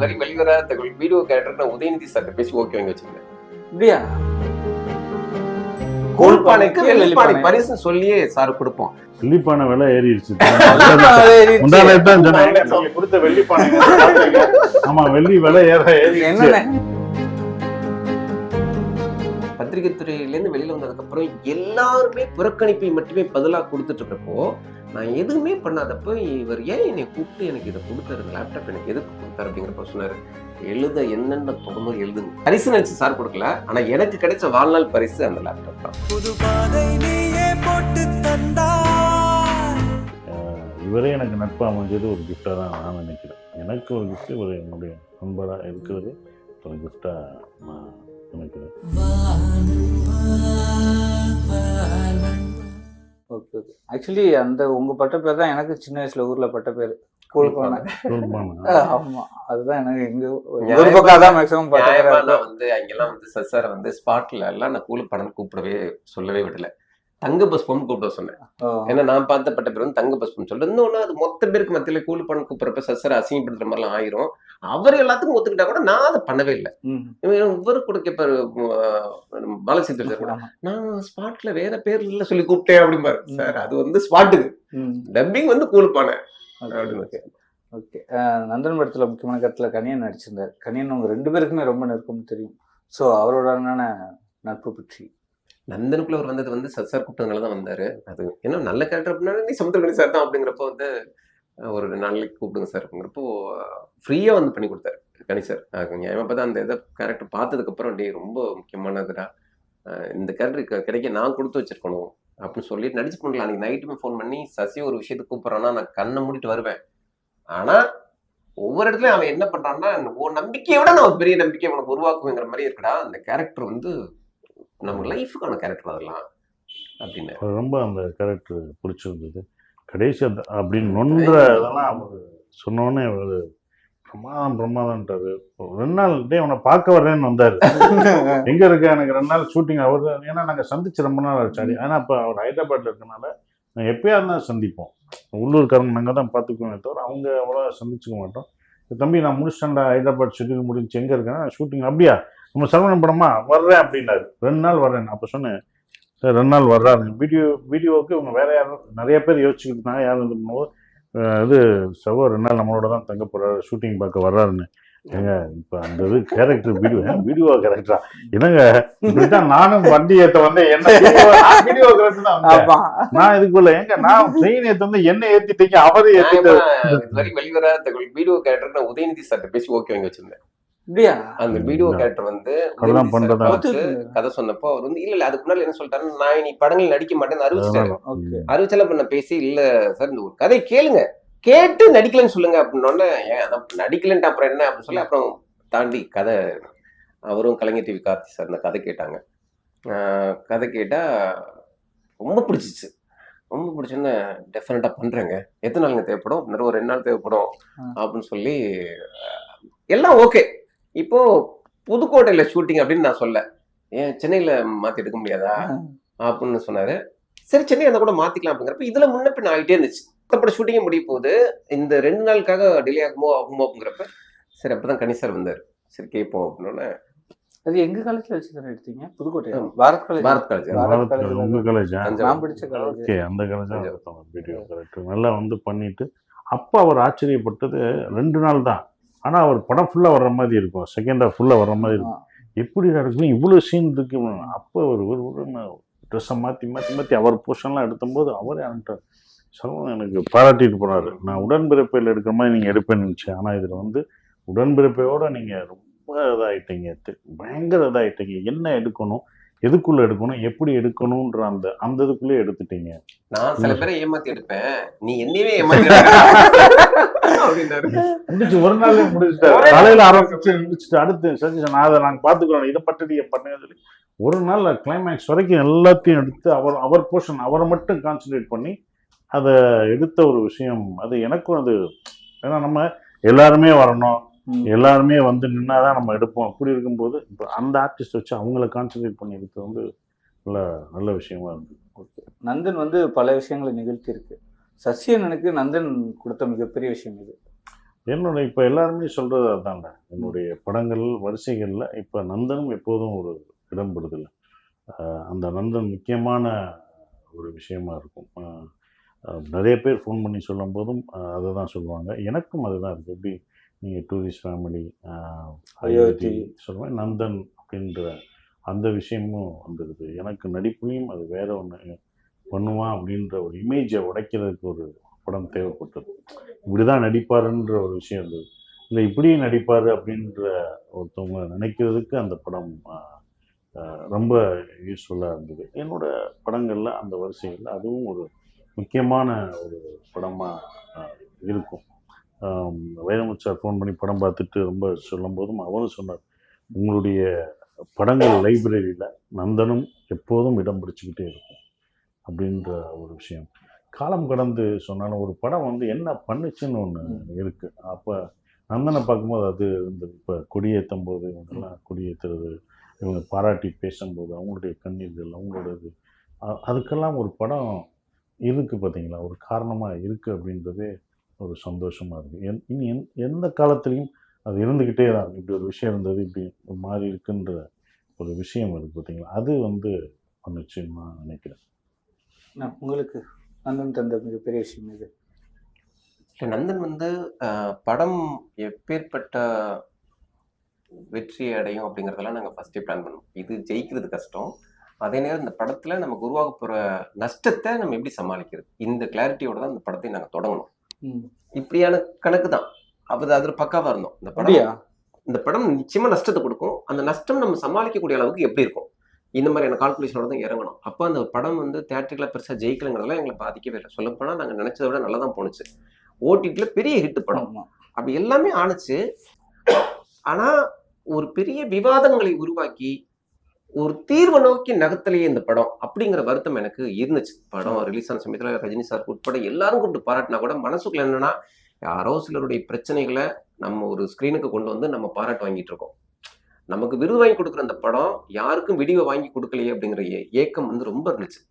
வரை வெளிவராத தகவல் video character நான் உதயநிதி சார் பேசி ஓகே வாங்கி வச்சிருந்தேன். இப்படியா? கூழ்பானைக்கு வெள்ளிப்பானை பரிசு சொல்லியே சார் கொடுப்போம். வெள்ளிப்பானை விலை ஏறிடுச்சு. கொடுத்த வெள்ளிப்பானை ஆமா, வெள்ளி விலை என்ன? பத்திரிகை துறையிலேருந்து வெளியில வந்ததுக்கு அப்புறம் எல்லாருமே புறக்கணிப்பை மட்டுமே பதிலா கொடுத்துட்டு இருக்கப்போ நான் எதுவுமே பண்ணாதப்ப இவர் ஏன் என்னை கூப்பிட்டு எனக்கு இதை கொடுத்தாரு, லேப்டாப் எனக்கு எதுக்கு கொடுத்தாரு அப்படிங்கிறப்ப சொன்னாரு, எழுத என்னென்ன தொடர்ந்து எழுதுங்க. பரிசு நினைச்சு சார் கொடுக்கல, ஆனா எனக்கு கிடைச்ச வாழ்நாள் பரிசு அந்த லேப்டாப் தான். இவரே எனக்கு நட்பு அமைஞ்சது ஒரு கிஃப்டா தான் நான் நினைக்கிறேன். எனக்கு ஒரு கிஃப்ட், ஒரு என்னுடைய நண்பராக இருக்கிறது ஒரு கிஃப்டா நான் நினைக்கிறேன். Okay okay. ஆக்சுவலி அந்த உங்க பட்ட பேர் தான் எனக்கு சின்ன வயசுல ஊர்ல பட்ட பேர், கூழ்பானை. ஆமா, அதுதான் எனக்கு இங்க ஒரு பக்கம் தான் மேக்ஸிமம் பட்ட பேர். நான் வந்து அங்கெல்லாம் வந்து சார் வந்து ஸ்பாட்ல எல்லாம் நான் கூழ்பானை கூப்பிடவே சொல்லவே விடல, தங்க பஸ்பம் கூப்பிட சொன்னேன். ஏன்னா நான் பார்த்த பட்ட பேர் வந்து தங்க பஸ்பம் சொல்றேன். இன்னொன்னு அது மொத்த பேருக்கு மத்தியில கூழ்பானை கூப்பிடுறப்ப சசார் அசிங்கப்படுத்துற மாதிரிலாம் ஆயிரும். அவர் எல்லாத்துக்கும் ஒத்துக்கிட்டா கூட நான் அதை பண்ணவே இல்லை. இவரு கூட கேட்பாரு பாலசித்தர் கூட, நான் ஸ்பாட்ல வேற பேர்ல சொல்லி கூப்பிட்டேன் அப்படிம்பாரு. சார் அது வந்து ஸ்பாட்டுக்கு, டப்பிங் வந்து கூழ்பானை அப்படின்னு. ஓகே. நந்தன் படத்துல முக்கியமான கருத்துல கனியன் நடிச்சிருந்தார். கனியன் உங்க ரெண்டு பேருக்குமே ரொம்ப நெருக்கம் தெரியும். ஸோ அவரோடான நட்பு பற்றி. நந்தனுக்குள்ள அவர் வந்தது வந்து சார் கூப்பிட்டதுனால தான் வந்தாரு. அது ஏன்னா நல்ல கேரக்டர் அப்படின்னா நீ சமுத்திரகனி சார் தான் அப்படிங்கிறப்போ வந்து ஒரு நாளைக்கு கூப்பிடுங்க சார் அப்படிங்கிறப்போ ஃப்ரீயா வந்து பண்ணி கொடுத்தாரு கனி சார். நியாயமா பார்த்தா அந்த இதை கேரக்டர் பார்த்ததுக்கப்புறம் டே ரொம்ப முக்கியமானதுடா, இந்த கேரக்டர் கிடைக்க நான் கொடுத்து வச்சிருக்கணும் அப்படின்னு சொல்லிட்டு நடிச்சு பண்ணலாம். அன்னைக்கு நைட்டுமே ஃபோன் பண்ணி சசி ஒரு விஷயத்துக்கு கூப்பிட்றான்னா நான் கண்ணை மூடிட்டு வருவேன், ஆனா ஒவ்வொரு இடத்துலயும் அவன் என்ன பண்றான்னா உன் நம்பிக்கையை விட நான் ஒரு பெரிய நம்பிக்கை உனக்கு உருவாக்குவேங்கிற மாதிரி இருக்குடா. அந்த கேரக்டர் வந்து நம்ம லைஃபுக்கான கேரக்டர் அதெல்லாம் அப்படின்னு ரொம்ப அந்த கேரக்டர் பிடிச்சிருந்தது. கடைசி அப்படின்னு நொன்ற இதெல்லாம் அவர் சொன்னோன்னே அவர் பிரமாதம்ன்றாரு. 2 நாள் டே உன்னை பார்க்க வர்றேன்னு வந்தார். எங்க இருக்க, எனக்கு 2 நாள் ஷூட்டிங். அவர் ஏன்னா நாங்கள் சந்திச்சு ரொம்ப நாள் ஆச்சு. ஆனால் இப்போ அவர் ஹைதராபாத்ல இருக்கனால நாங்கள் எப்பயா இருந்தால் சந்திப்போம். உள்ளூர்காரங்க நாங்கள் தான் பார்த்துக்குவோமே தவிர அவங்க அவ்வளோ சந்திச்சுக்க மாட்டோம். தம்பி நான் முடிச்சிட்டேன்டா, ஹைதராபாத் ஷெட்யூல் முடிஞ்சு எங்கே இருக்கேன்னா ஷூட்டிங். அப்படியா, நம்ம சரவணன் படமா வர்றேன் அப்படின்னாரு. 2 நாள் வர்றேன். அப்போ சொன்னேன் சார் 2 நாள் வர்றாரு. வீடியோவுக்கு இவங்க வேற யாரும் நிறைய பேர் யோசிச்சுக்கிட்டு இருந்தாங்க. யார் வந்து இது சகோ 2 நாள் நம்மளோட தான் தங்க போறாரு, ஷூட்டிங் பார்க்க வர்றாருன்னு. ஏங்க இப்போ அந்த இது கேரக்டர் வீடியோ கேரக்டரா என்னங்க, இப்படிதான் நானும் வண்டி ஏற்ற வந்தேன். என்ன வீடியோ கேரக்டர் தான் நான் இதுக்குள்ள ஏங்க, நான் ட்ரெயின் ஏற்ற வந்து என்ன ஏற்றிட்டீங்க, அவரே ஏற்றிட்டு வெளிவராத தகவல் வீடியோ கேரக்டர் நான் உதயநிதி சார் பேசி ஓகே வாங்கி வச்சிருந்தேன். அந்த வீடியோ கேரக்டர் வந்து கதை சொன்னப்போ அவர் வந்து இல்ல அதுக்கு முன்னாடி என்ன சொல்லிட்டாரு, நான் நீ படங்கள் நடிக்க மாட்டேன்னு அறிவிச்சிட்டாரு. அறிவிச்செல்லாம் பண்ண பேசி இல்ல சார் இந்த ஒரு கதை கேளுங்க, கேட்டு நடிக்கலன்னு சொல்லுங்க அப்படின்னோடனே நடிக்கலன்ட்டு அப்புறம் என்ன அப்படின்னு சொல்லி அப்புறம் தாண்டி கதை அவரும் கலைஞர் டிவி கார்த்தி சார் இந்த கதை கேட்டாங்க. கதை கேட்டா ரொம்ப பிடிச்சிச்சு. ரொம்ப பிடிச்சோன்னு டெஃபினட்டா பண்றேங்க, எத்தனை நாளுங்க தேவைப்படும், ஒரு 2 நாள் தேவைப்படும் அப்படின்னு சொல்லி எல்லாம் ஓகே. இப்போ புதுக்கோட்டையில ஷூட்டிங் அப்படின்னு நான் சொல்ல, ஏன் சென்னையில மாத்தி எடுக்க முடியாதா அப்படின்னு சொன்னாரு. சரி சென்னை அந்த கூட மாத்திக்கலாம் அப்படிங்கிறப்ப இதுல முன்ன பின்ன ஆகிட்டே இருந்துச்சு. மொத்தப்பட ஷூட்டிங்கே முடிய போகுது, இந்த 2 நாளுக்காக டிலே ஆகுமோ அப்படிங்கிறப்ப சரி அப்பதான் கனி சார் வந்தாரு. சரி கேட்போம் அப்படின்னோடனே. அது எங்க காலேஜ்ல வச்சு தானே எடுத்தீங்க? புதுக்கோட்டை பாரத் காலேஜ். உங்க காலேஜ் நான் படிச்ச காலேஜ். அந்த காலேஜ் வீடியோ கேரக்டர் நல்லா வந்து பண்ணிட்டு அப்போ அவர் ஆச்சரியப்பட்டது 2 நாள் தான். ஆனால் அவர் படம் ஃபுல்லாக வர்ற மாதிரி இருக்கும், செகண்ட் ஹாஃப் ஃபுல்லாக வர்ற மாதிரி இருக்கும். எப்படி இருக்கும் இவ்வளோ சீன் இருக்கு. அப்போ ஒரு ட்ரெஸ்ஸை மாற்றி அவர் போர்ஷன்லாம் எடுக்கும்போது அவரே அனுப்பிட்டார். சகோதரன் எனக்கு பாராட்டிட்டு போனார். நான் உடன்பிறப்பையில் எடுக்கிற மாதிரி நீங்கள் எடுப்பேன்னு நினச்சேன், ஆனால் இதில் வந்து உடன்பிறப்பையோடு நீங்கள் ரொம்ப இதாகிட்டீங்க, பயங்கர இதாகிட்டீங்க. என்ன எடுக்கணும், எதுக்குள்ள எடுக்கணும், எப்படி எடுக்கணும்ன்ற அந்த இதுக்குள்ளே எடுத்துட்டீங்க. நான் சில பேரை ஏமாத்தி எடுப்பேன், நீ என்னையே ஏமாத்தி முடிச்சு ஒரு நாள்லயே முடிச்சுட்டாரு. காலையில ஆரம்பிச்சு முடிச்சுட்டு அடுத்து சஜஷன் நான் அதை நாங்கள் பார்த்துக்கிறோம், இதை பற்றி பண்ணுங்க சொல்லி ஒரு நாள் கிளைமேக்ஸ் வரைக்கும் எல்லாத்தையும் எடுத்து அவர் போர்ஷன் அவரை மட்டும் கான்சன்ட்ரேட் பண்ணி அதை எடுத்த ஒரு விஷயம். அது எனக்கும் அது ஏன்னா நம்ம எல்லாருமே வரணும், எல்லாருமே வந்து நின்னாதான் நம்ம எடுப்போம். அப்படி இருக்கும்போது இப்போ அந்த ஆர்டிஸ்ட் வச்சு அவங்கள கான்சன்ட்ரேட் பண்ணி எடுத்து வந்து நல்ல விஷயமா இருந்தது. ஓகே. நந்தன் வந்து பல விஷயங்களை நிகழ்த்தி இருக்கு. சசியனனுக்கு நந்தன் கொடுத்த மிகப்பெரிய விஷயம் இது. என்னோட இப்போ எல்லாருமே சொல்கிறது அதான்டா. என்னுடைய படங்கள் வரிசைகளில் இப்போ நந்தனும் எப்போதும் ஒரு இடம் பெறுதில்லை. அந்த நந்தன் முக்கியமான ஒரு விஷயமா இருக்கும். நிறைய பேர் ஃபோன் பண்ணி சொல்லும் போதும் அதை தான் சொல்லுவாங்க. எனக்கும் அதுதான் இருக்குது. எப்படி நீங்கள் டூரிஸ்ட் ஃபேமிலி, அயோத்தி சொல்லுவேன், நந்தன் அப்படின்ற அந்த விஷயமும் வந்துடுது. எனக்கு நடிப்புலையும் அது வேற ஒன்று பண்ணுவான் அப்படின்ற ஒரு இமேஜை உடைக்கிறதுக்கு ஒரு படம் தேவைப்பட்டது. இப்படி தான் நடிப்பாருன்ற ஒரு விஷயம் இருந்தது. இல்லை இப்படியும் நடிப்பார் அப்படின்ற ஒருத்தவங்க நினைக்கிறதுக்கு அந்த படம் ரொம்ப யூஸ்ஃபுல்லாக இருந்தது. என்னோடய படங்களில் அந்த வரிசைகளில் அதுவும் ஒரு முக்கியமான ஒரு படமாக இருக்கும். வைரமுத்து சார் ஃபோன் பண்ணி படம் பார்த்துட்டு ரொம்ப சொல்லும் போதும் அவரும் சொன்னார், உங்களுடைய படங்கள் லைப்ரரியில் நந்தனும் எப்போதும் இடம் பிடிச்சிக்கிட்டே இருக்கும் அப்படின்ற ஒரு விஷயம். காலம் கடந்து சொன்னாலும் ஒரு படம் வந்து என்ன பண்ணுச்சுன்னு ஒன்று இருக்குது. அப்போ நந்தனை பார்க்கும்போது அது இந்த இப்போ கொடியேற்றும் போது இவங்கெல்லாம் கொடியேற்றுறது, இவங்க பாராட்டி பேசும்போது அவங்களுடைய கண்ணீர்கள், அவங்களோடது, அதுக்கெல்லாம் ஒரு படம் இருக்குது பார்த்தீங்களா, ஒரு காரணமாக இருக்குது அப்படின்றதே ஒரு சந்தோஷமாக இருக்குது. இனி எந்த காலத்துலேயும் அது இருந்துக்கிட்டே தான். இப்படி ஒரு விஷயம் இருந்தது, இப்படி மாறி இருக்குன்ற ஒரு விஷயம் இருக்குது பார்த்தீங்களா, அது வந்து பண்ணுச்சுன்னு நான் நினைக்கிறேன். உங்களுக்கு நந்தன் தந்த மிகப்பெரிய விஷயம் இது. நந்தன் வந்து படம் எப்பேற்பட்ட வெற்றி அடையும் அப்படிங்கிறதெல்லாம் நாங்கள் ஃபர்ஸ்டே பிளான் பண்ணுவோம். இது ஜெயிக்கிறது கஷ்டம், அதே நேரம் இந்த படத்தில் நமக்கு உருவாக போகிற நஷ்டத்தை நம்ம எப்படி சமாளிக்கிறது, இந்த கிளாரிட்டியோட தான் இந்த படத்தை நாங்கள் தொடங்கணும். இப்படியான கணக்கு தான். அப்போ அதில் பக்காவாக இருந்தோம். இந்த படம் நிச்சயமாக நஷ்டத்தை கொடுக்கும். அந்த நஷ்டம் நம்ம சமாளிக்கக்கூடிய அளவுக்கு எப்படி இருக்கும், இந்த மாதிரியான கால்குலேஷனோட தான் இறங்கணும். அப்போ அந்த படம் வந்து தியேட்டரில் பெருசாக ஜெயிக்கலைங்கிறதெல்லாம் எங்களை பாதிக்கவே இல்லை. சொல்லப்போனால் நாங்கள் நினச்சதை விட நல்லா தான் போணுச்சு. ஓடிடியில் பெரிய ஹிட் படம் அப்படி எல்லாமே ஆணுச்சு. ஆனால் ஒரு பெரிய விவாதங்களை உருவாக்கி ஒரு தீர்வை நோக்கி நகர்த்தலையே இந்த படம் அப்படிங்கிற வருத்தம் எனக்கு இருந்துச்சு. படம் ரிலீஸ் ஆன சமயத்தில் ரஜினி சார் உட்பட எல்லாரும் கூப்பிட்டு பாராட்டினா கூட மனசுக்குள்ள என்னன்னா, யாரோ சிலருடைய பிரச்சனைகளை நம்ம ஒரு ஸ்க்ரீனுக்கு கொண்டு வந்து நம்ம பாராட்டு வாங்கிட்டு இருக்கோம். நமக்கு விருது வாங்கி கொடுக்குற அந்த படம் யாருக்கும் விடிவை வாங்கி கொடுக்கலையே அப்படிங்கிற ஏக்கம் வந்து ரொம்ப இருந்துச்சு.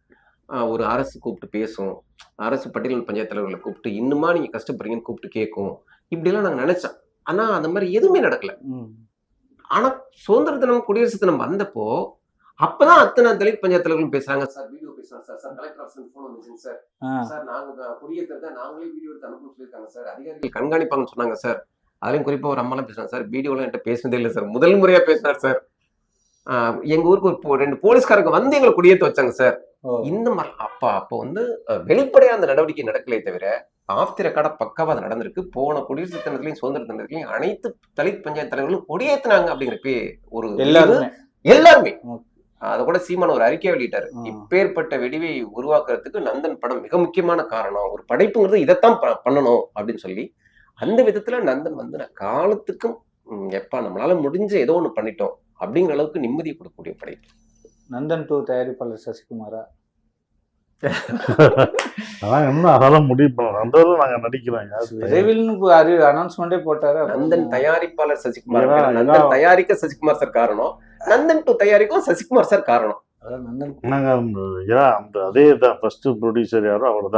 ஒரு அரசு கூப்பிட்டு பேசும், அரசு பட்டியல் பஞ்சாயத்து தலைவர்களை கூப்பிட்டு இன்னுமா நீங்க கஷ்டப்படுறீங்கன்னு கூப்பிட்டு கேட்கும், இப்படிலாம் நாங்கள் நினைச்சோம். ஆனா அந்த மாதிரி எதுவுமே நடக்கல. ஆனா சுதந்திர தினம், குடியரசு தினம் வந்தப்போ அப்பதான் அத்தனை தலித் பஞ்சாயத்து தலைவர்களும் பேசுறாங்க. சார் வீடியோ பேசுறாங்க சார் கலெக்டர் ஆஃபீஸ் போன் வந்துச்சுங்க சார் நாங்க குடியேற்றத்தை நாங்களே வீடியோ எடுத்து அனுப்ப சொல்லியிருக்காங்க சார், அதிகாரிகள் கண்காணிப்பாங்கன்னு சொன்னாங்க சார். அதுலயும் குறிப்பா ஒரு அம்மாலாம் பேசுறாங்க சார், வீடியோலாம் என்கிட்ட பேசுனதே இல்லை சார், முதல் முறையா பேசினார் சார். எங்க ஊருக்கு ஒரு 2 போலீஸ்காரங்க வந்து எங்களை குடியேற்ற வச்சாங்க சார். இந்த மாதிரி அப்போ வந்து வெளிப்படையா அந்த நடவடிக்கை நடக்கலையே தவிர ஆஃப் தி ரெக்கார்டா பக்காவா அது நடந்திருக்கு. போன குடியரசு தினத்திலையும் சுதந்திர தினத்திலையும் அனைத்து தலித் பஞ்சாயத்து தலைவர்களும் கொடியேற்றினாங்க அப்படிங்கிறப்ப ஒரு எல்லாருமே அதை கூட சீமான் ஒரு அறிக்கை வெளியிட்டாரு. இப்பேற்பட்ட வெடிவை உருவாக்குறதுக்கு நந்தன் படம் மிக முக்கியமான காரணம், ஒரு படைப்புங்கிறது இதைத்தான் பண்ணணும் அப்படின்னு சொல்லி அந்த விதத்துல நந்தன் வந்து காலத்துக்கும் எப்ப நம்மளால முடிஞ்ச ஏதோ ஒண்ணு பண்ணிட்டோம் அப்படிங்கிற அளவுக்கு நிம்மதியை கொடுக்கக்கூடிய படைப்பு. நந்தன் 2 தயாரிப்பாளர் சசிகுமாரா? அதெல்லாம் முடிவு பண்ணலாம். நந்தன் நாங்க நடிக்கிறோம் அனௌன்ஸ்மெண்டே போட்டாரு. நந்தன் தயாரிப்பாளர் சசிகுமார், நந்தன் தயாரிக்க சசிகுமார் சார் காரணம், நந்தன் 2 தயாரிக்கும் சசிகுமார் சார் காரணம். அந்த அதே தான் ஃபர்ஸ்ட் ப்ரொடியூசர் யாரோ அவர்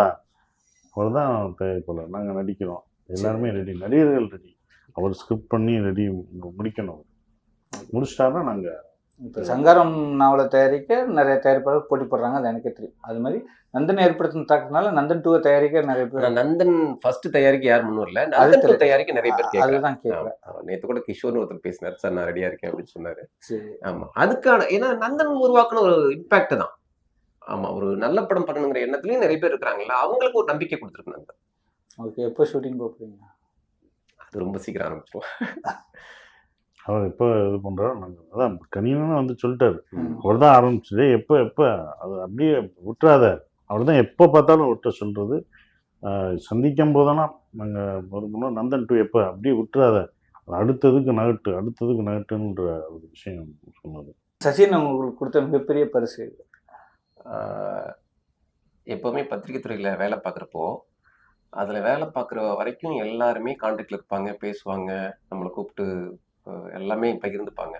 தான் தயாரிப்பாளர். நாங்க நடிக்கிறோம், எல்லாருமே ரெடி, நடிகர்கள் ரெடி, அவர் ஸ்கிரிப்ட் பண்ணி ரெடி முடிக்கணும். முடிச்சிட்டாருன்னா நாங்க இப்போ சங்காரம் நாவலை தயாரிக்க நிறைய தயாரிப்பாளர் போட்டி போடுறாங்க, அது எனக்கு தெரியும். அது மாதிரி நந்தன் ஏற்படுத்தின தாக்கத்தினால நந்தன் 2 தயாரிக்க நிறைய பேர். நந்தன் ஃபர்ஸ்ட் தயாரிக்க யார் முன்னும் இல்லை, நந்தன் 2 தயாரிக்க நிறைய பேர். அதுதான் கேட்குறேன். நேற்று கூட கிஷோர்னு ஒருத்தர் பேசினார், சார் நான் ரெடியா இருக்கேன் அப்படின்னு சொன்னாரு. ஆமா, அதுக்கான ஏன்னா நந்தன் உருவாக்குன ஒரு இம்பாக்ட் தான். ஆமா, ஒரு நல்ல படம் பண்ணணுங்கிற எண்ணத்துலயும் நிறைய பேர் இருக்கிறாங்கல்ல, அவங்களுக்கு ஒரு நம்பிக்கை கொடுத்துருக்கு நந்தன். ஓகே, எப்போ ஷூட்டிங் போறீங்க? அது ரொம்ப சீக்கிரம் ஆரம்பிச்சிருவோம். அவர் எப்போ இது பண்ணுறாரு, நாங்கள் அதான் கனியன்னு வந்து சொல்லிட்டாரு, அவர் தான் ஆரம்பிச்சது. எப்போ அது அப்படியே விட்டுறாத, அவர் தான் எப்போ பார்த்தாலும் விட்ட சொல்கிறது. சந்திக்கும் போதெல்லாம் நாங்கள் ஒரு முன்னே நந்தன் 2 எப்போ அப்படியே விட்டுறாத, அடுத்ததுக்கு நகட்டுன்ற ஒரு விஷயம் சொன்னது. சசின் உங்களுக்கு கொடுத்த மிகப்பெரிய பரிசு? எப்போவுமே பத்திரிகை துறையில் வேலை பார்க்குறப்போ அதில் வேலை பார்க்குற வரைக்கும் எல்லாருமே கான்டாக்டில் இருப்பாங்க, பேசுவாங்க, நம்மளை கூப்பிட்டு எல்லாமே பகிர்ந்துப்பாங்க.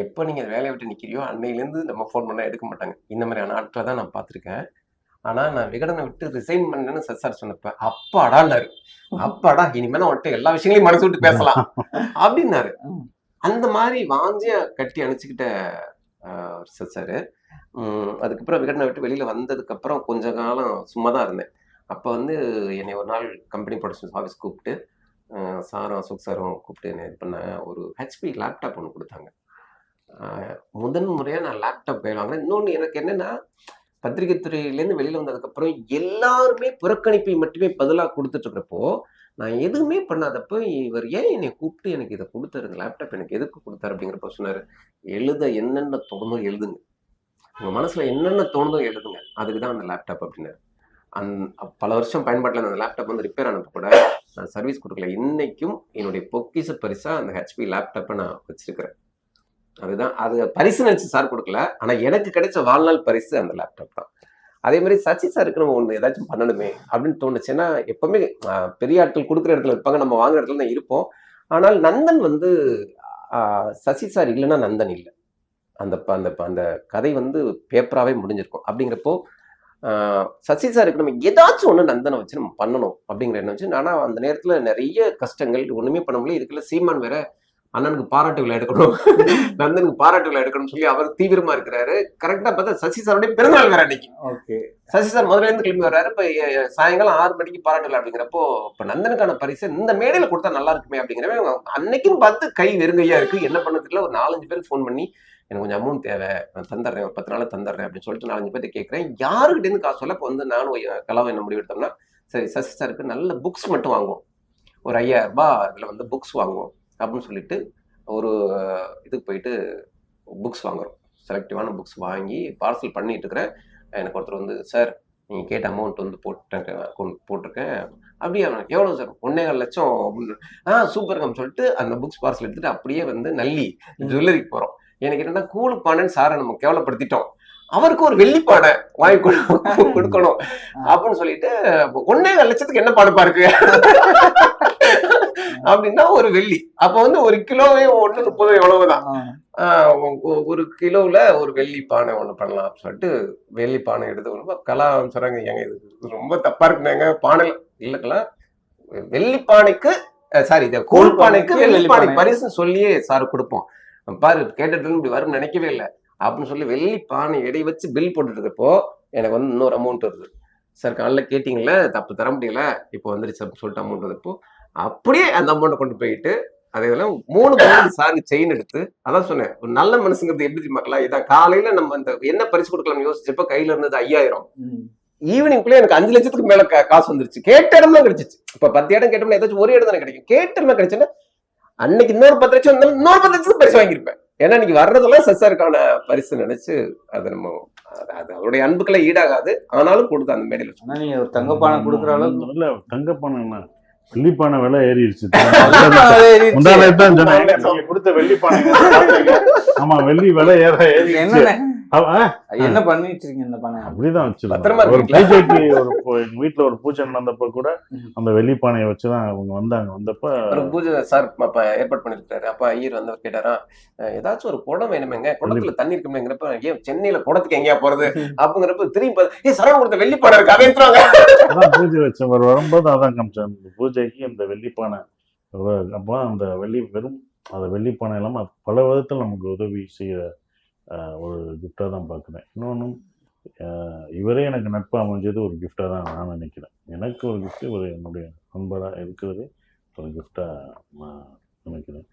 எப்போ நீங்கள் வேலையை விட்டு நிற்கிறியோ அன்னையிலேருந்து நம்ம ஃபோன் பண்ணால் எடுக்க மாட்டாங்க. இந்த மாதிரியான ஆட்களை தான் நான் பார்த்துருக்கேன். ஆனா நான் விகடனை விட்டு ரிசைன் பண்ணேன்னு சார் சொன்னப்ப அப்பாடான்னாரு. அப்பாடா இனிமேல் அவன்கிட்ட எல்லா விஷயங்களையும் மனசு விட்டு பேசலாம் அப்படின்னாரு. அந்த மாதிரி வாஞ்சியா கட்டி அணைச்சுக்கிட்ட சார். அதுக்கப்புறம் விகடனை விட்டு வெளியில வந்ததுக்கு அப்புறம் கொஞ்ச காலம் சும்மா தான் இருந்தேன். அப்ப வந்து என்னை ஒரு நாள் கம்பெனி ப்ரொடக்ஷன்ஸ் ஆஃபீஸ் கூப்பிட்டு சாரும் அசோக் சாரும் கூப்பிட்டு என்ன இது பண்ண ஒரு ஹெச்பி லேப்டாப் ஒன்று கொடுத்தாங்க. முதன் முறையா நான் லேப்டாப் கையில் வாங்கினேன். இன்னொன்று எனக்கு என்னன்னா, பத்திரிகை துறையிலேருந்து வெளியில வந்ததுக்கப்புறம் எல்லாருமே புறக்கணிப்பை மட்டுமே பதிலாக கொடுத்துட்டு இருக்கிறப்போ, நான் எதுவுமே பண்ணாதப்போ இவர் ஏன் என்னை கூப்பிட்டு எனக்கு இதை கொடுத்தாரு, இந்த லேப்டாப் எனக்கு எதுக்கு கொடுத்தாரு அப்படிங்கிறப்ப சொன்னாரு, எழுத என்னென்ன தோணுதோ எழுதுங்க, உங்க மனசுல என்னென்ன தோணுதோ எழுதுங்க, அதுக்கு தான் அந்த லேப்டாப் அப்படின்னாரு. பல வருஷம் பயன்பாட்டில் அந்த லேப்டாப் வந்து ரிப்பேர் ஆனப்போ கூட நான் சர்வீஸ் கொடுக்கல. இன்னைக்கும் என்னுடைய பொக்கிஷ பரிசா அந்த ஹெச்பி லேப்டாப்பை நான் வச்சிருக்கிறேன். அதுதான் அது பரிசு நினைச்சு சார் கொடுக்கல, ஆனா எனக்கு கிடைச்ச வாழ்நாள் பரிசு அந்த லேப்டாப் தான். அதே மாதிரி சசி சாருக்கு நம்ம ஒன்று ஏதாச்சும் பண்ணணுமே அப்படின்னு தோணுச்சுன்னா, எப்பவுமே பெரிய ஆட்கள் கொடுக்குற இடத்துல இருப்பாங்க, நம்ம வாங்குற இடத்துல தான் இருப்போம். ஆனால் நந்தன் வந்து சசி சார் இல்லைன்னா நந்தன் இல்லை. அந்த அந்த அந்த கதை வந்து பேப்பராகவே முடிஞ்சிருக்கும். அப்படிங்கிறப்போ சசி சாருக்கு நம்ம ஏதாச்சும் ஒன்று நந்தனை வச்சு நம்ம பண்ணணும் அப்படிங்கிற எண்ணம் வச்சு, ஆனால் அந்த நேரத்தில் நிறைய கஷ்டங்கள், ஒன்றுமே பண்ண முடியல. இதுக்குள்ள சீமான் வேற அண்ணனுக்கு பாராட்டு விழா எடுக்கணும், நந்தனுக்கு பாராட்டு விழா எடுக்கணும்னு சொல்லி அவர் தீவிரமா இருக்கிறாரு. கரெக்டா பார்த்தா சசி சாருடைய பிறந்தநாள் வேற அன்னைக்கு. சசி சார் முதல்ல இருந்து கிளம்பி வர்றாரு. இப்ப சாயங்காலம் 6 மணிக்கு பாராட்டு விழா அப்படிங்கிறப்போ, இப்ப நந்தனுக்கான பரிசு இந்த மேடையில கொடுத்தா நல்லா இருக்குமே அப்படிங்கிறவே அன்னைக்குன்னு பார்த்து கை வெறுங்கையா இருக்கு. என்ன பண்ணதுல ஒரு 4-5 பேருக்கு ஃபோன் பண்ணி எனக்கு கொஞ்சம் அமௌண்ட் தேவை, நான் தந்துடுறேன், ஒரு 10 நாள் தந்துடுறேன் அப்படின்னு சொல்லிட்டு 4-5 பேர்த்து கேட்குறேன். யாருக்கிட்ட இருந்து காசு சொல்ல. இப்போ வந்து நானும் கலாவை என்ன முடிவு எடுத்தோம்னா, சரி சசி சாருக்கு நல்ல புக்ஸ் மட்டும் வாங்குவோம், ஒரு 5000 ரூபாய் இதுல வந்து புக்ஸ் வாங்குவோம் அப்படின்னு சொல்லிட்டு ஒரு இதுக்கு போயிட்டு புக்ஸ் வாங்குறோம். செலக்டிவான புக்ஸ் வாங்கி பார்சல் பண்ணிட்டு இருக்கிறேன். எனக்கு ஒருத்தர் வந்து, சார் நீங்கள் கேட்ட அமௌண்ட் வந்து போட்டிருக்கேன். அப்படியே எவ்வளோ சார்? 1.25 லட்சம் அப்படின்னு. சூப்பருங்கன்னு சொல்லிட்டு அந்த புக்ஸ் பார்சல் எடுத்துட்டு அப்படியே வந்து நல்லி ஜுவல்லரிக்கு போகிறோம். எனக்கு என்னன்னா, கூழுப்பானைன்னு சாரை நம்ம கேவலப்படுத்திட்டோம், அவருக்கு ஒரு வெள்ளிப்பானை வாங்கி கொடுக்கணும் அப்படின்னு சொல்லிட்டு 1.25 லட்சத்துக்கு என்ன பாடுப்பா இருக்கு அப்படின்னா ஒரு வெள்ளி. அப்ப வந்து 1 கிலோவே 1.30 எவ்வளவுதான். 1 கிலோல ஒரு வெள்ளி பானை ஒண்ணு பண்ணலாம் அப்படின்னு சொல்லிட்டு வெள்ளி பானை எடுத்து கலா சொல்றாங்க, ஏங்க இது ரொம்ப தப்பா இருக்குங்க, பானை இல்லக்கலாம், வெள்ளி பானைக்கு சாரி இந்த கூழ் பானைக்கு வெள்ளி பானை பரிசு சொல்லியே சார் கொடுப்போம், பாரு கேட்டது இப்படி வரும்னு நினைக்கவே இல்லை அப்படின்னு சொல்லி வெள்ளி பானை எடை வச்சு பில் போட்டுட்டு இருக்கப்போ எனக்கு வந்து இன்னொரு அமௌண்ட் வருது. சார் காலைல கேட்டீங்களே, தப்பு தர முடியல, இப்போ வந்துருச்சு அப்படின்னு சொல்லிட்டு அமௌண்ட் வந்தப்போ அப்படியே அந்த அமௌண்ட்டை கொண்டு போயிட்டு அதெல்லாம் 3 மணி சாருக்கு செயின் எடுத்து, அதான் சொன்னேன், ஒரு நல்ல மனசுங்கிறது எப்படி மக்களா, இதான் காலையில நம்ம இந்த என்ன பரிசு கொடுக்கலாம்னு யோசிச்சப்ப கையில இருந்தது 5000. ஈவினிங்குள்ளே எனக்கு 5 லட்சத்துக்கு மேல காசு வந்துருச்சு. கேட்ட இடம்லாம் கிடைச்சிச்சு. இப்ப 10 இடம் கேட்டோம்னா ஏதாச்சும் ஒரு இடம் தானே கிடைக்கும். கேட்ட இடம்லாம் கிடைச்சுன்னா அன்னைக்கு இன்னொரு 10 லட்சம் இருந்தாலும் இன்னொரு 10 லட்சத்துக்கு பரிசு வாங்கியிருப்பேன். ஏன்னா இன்னைக்கு வர்றதெல்லாம் சசாருக்கான பரிசு நினைச்சு அது நம்ம அது அவருடைய அன்புக்கெல்லாம் ஈடாகாது, ஆனாலும் கொடுத்து அந்த மேடையில சொன்னா நீங்க ஒரு தங்கப்பானை கொடுக்குற அளவுக்கு இல்ல. தங்கப்பானை வெள்ளிப்பானை விலை ஏறிடுச்சு. கொடுத்த வெள்ளிப்பானை ஆமா வெள்ளி விலை ஏறி என்ன பண்ணி வச்சிருக்கீங்க இந்த பானை? அப்படிதான் வச்சிருக்கேன். ஒரு பூஜைக்கு எங்க வீட்டுல ஒரு பூஜை நடந்தப்ப கூட அந்த வெள்ளிப்பானையை வச்சுதான் அவங்க வந்தாங்க. வந்தப்ப ஒரு பூஜை சார் ஏற்பாடு பண்ணிருக்காரு. அப்ப ஐயர் வந்தவர் கேட்டாரா, ஏதாச்சும் ஒரு குடம் வேணுமேங்க, குடத்துல தண்ணி இருக்குமேங்கிறப்ப, ஏன் சென்னையில குடத்துக்கு எங்கேயா போறது அப்படிங்கிறப்ப திரும்பி சரவண கொடுத்த வெள்ளிப்பானை இருக்கு அதை எடுத்துவாங்க. அதான் பூஜை வச்சவர் வரும்போது அதான் காமிச்சாங்க, இந்த பூஜைக்கு இந்த வெள்ளிப்பானை. அப்போ அந்த வெறும் அந்த வெள்ளிப்பானை இல்லாம பல விதத்தில் நமக்கு உதவி செய்ய ஒரு கிஃப்டாக தான் பார்க்குறேன். இன்னொன்றும் இவரே எனக்கு நட்பாக அமைஞ்சது ஒரு கிஃப்டாக தான் நான் நினைக்கிறேன். எனக்கு ஒரு கிஃப்ட் இவர் என்னுடைய நண்பராக இருக்கிறது ஒரு கிஃப்டாக நான் நினைக்கிறேன்.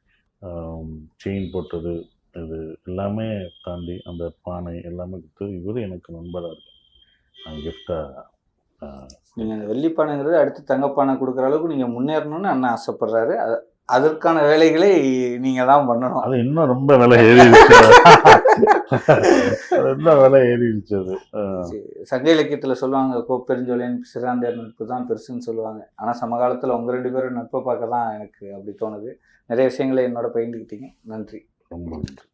செயின் போட்டது இது எல்லாமே தாண்டி அந்த பானை எல்லாமே கொடுத்தது இவர் எனக்கு நண்பராக இருக்கு. நான் கிஃப்டாக நீங்கள் அந்த வெள்ளிப்பானைங்கிறது அடுத்து தங்கப்பானை கொடுக்குற அளவுக்கு நீங்கள் முன்னேறணும்னு அண்ணன் ஆசைப்படுறாரு. அதற்கான வேலைகளை நீங்க தான் பண்ணணும். அது இன்னும் ரொம்ப விலை ஏறிடுச்சு. இன்னும் விலை ஏறிடுச்சு. அது சங்க இலக்கியத்துல சொல்லுவாங்க, கோப்பெருஞ்சோலையின் சிறாந்த நட்பு தான் பெருசுன்னு சொல்லுவாங்க. ஆனா சமகாலத்துல உங்க 2 பேரும் நட்பை பார்க்க தான் எனக்கு அப்படி தோணுது. நிறைய விஷயங்களை என்னோட பகிர்ந்துக்கிட்டீங்க. நன்றி. ரொம்ப நன்றி.